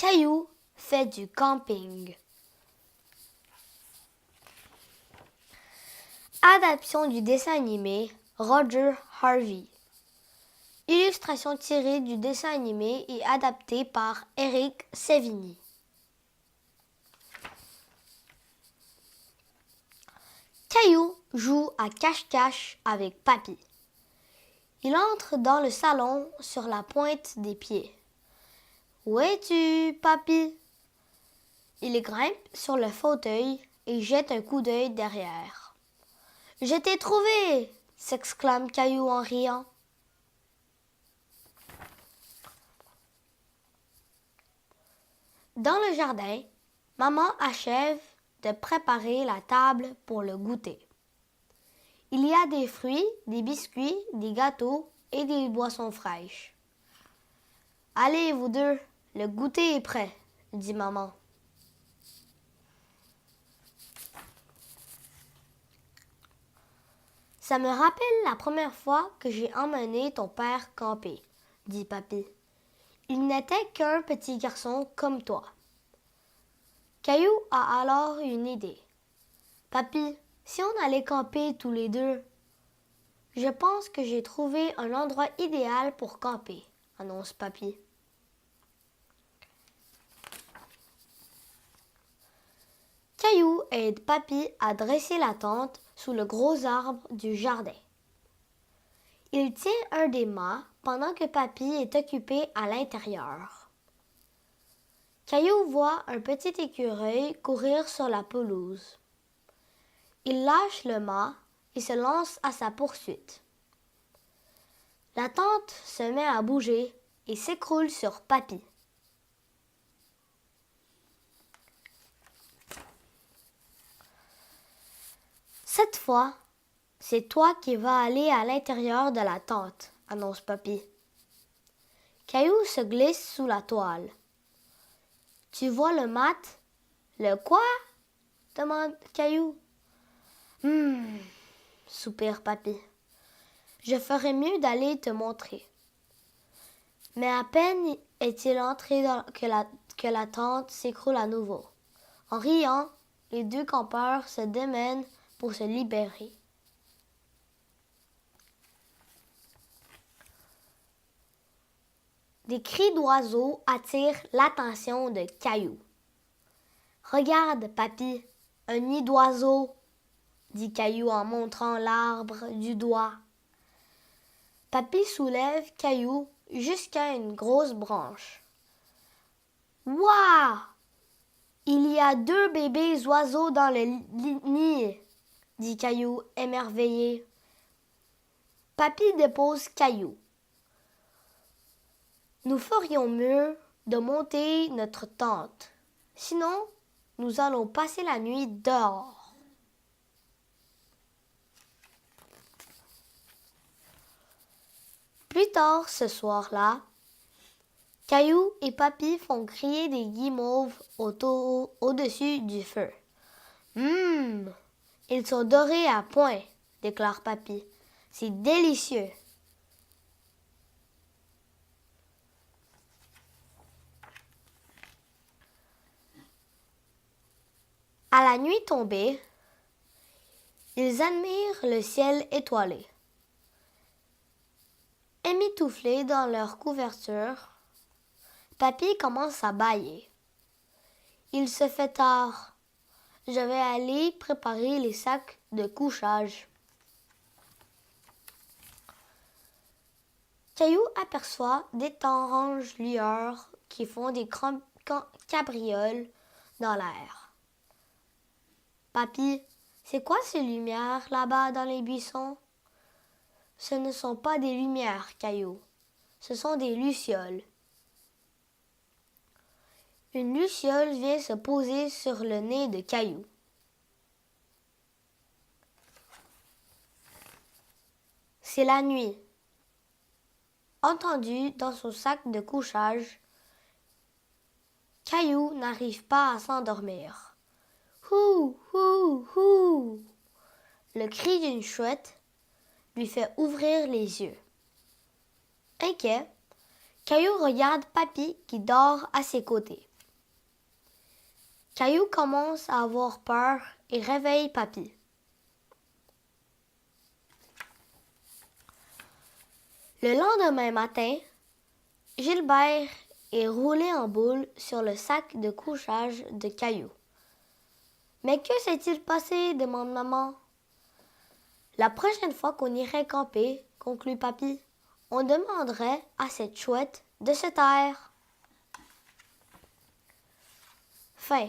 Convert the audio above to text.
Caillou fait du camping. Adaptation du dessin animé Roger Harvey. Illustration tirée du dessin animé et adaptée par Eric Sevigny. Caillou joue à cache-cache avec Papy. Il entre dans le salon sur la pointe des pieds. « Où es-tu, Papy? » Il grimpe sur le fauteuil et jette un coup d'œil derrière. « Je t'ai trouvé !» s'exclame Caillou en riant. Dans le jardin, maman achève de préparer la table pour le goûter. Il y a des fruits, des biscuits, des gâteaux et des boissons fraîches. « Allez, vous deux, le goûter est prêt, » dit maman. Ça me rappelle la première fois que j'ai emmené ton père camper, dit Papy. Il n'était qu'un petit garçon comme toi. Caillou a alors une idée. Papy, si on allait camper tous les deux? Je pense que j'ai trouvé un endroit idéal pour camper, annonce Papy. Caillou aide Papy à dresser la tente sous le gros arbre du jardin. Il tient un des mâts pendant que Papy est occupé à l'intérieur. Caillou voit un petit écureuil courir sur la pelouse. Il lâche le mât et se lance à sa poursuite. La tente se met à bouger et s'écroule sur Papy. Cette fois, c'est toi qui vas aller à l'intérieur de la tente, annonce Papy. Caillou se glisse sous la toile. Tu vois le mat? Le quoi? Demande Caillou. Soupire Papy. Je ferais mieux d'aller te montrer. Mais à peine est-il entré que la tente s'écroule à nouveau. En riant, les deux campeurs se démènent pour se libérer. Des cris d'oiseaux attirent l'attention de Caillou. « Regarde, Papy, un nid d'oiseau !» dit Caillou en montrant l'arbre du doigt. Papy soulève Caillou jusqu'à une grosse branche. « Waouh! Il y a 2 bébés oiseaux dans le nid !» dit Caillou émerveillé. Papy dépose Caillou. Nous ferions mieux de monter notre tente. Sinon, nous allons passer la nuit dehors. Plus tard ce soir-là, Caillou et Papy font griller des guimauves au-dessus du feu. Ils sont dorés à point, déclare Papy. C'est délicieux. À la nuit tombée, ils admirent le ciel étoilé. Émitouflés dans leur couverture, Papy commence à bâiller. Il se fait tard. Je vais aller préparer les sacs de couchage. Caillou aperçoit d'étranges lueurs qui font des cabrioles dans l'air. Papy, c'est quoi ces lumières là-bas dans les buissons? Ce ne sont pas des lumières, Caillou. Ce sont des lucioles. Une luciole vient se poser sur le nez de Caillou. C'est la nuit. Entendu dans son sac de couchage, Caillou n'arrive pas à s'endormir. Hou, hou, hou! Le cri d'une chouette lui fait ouvrir les yeux. Inquiet, Caillou regarde Papy qui dort à ses côtés. Caillou commence à avoir peur et réveille Papy. Le lendemain matin, Gilbert est roulé en boule sur le sac de couchage de Caillou. « Mais que s'est-il passé? » demande maman. « La prochaine fois qu'on irait camper, conclut Papy, on demanderait à cette chouette de se taire. » Fin.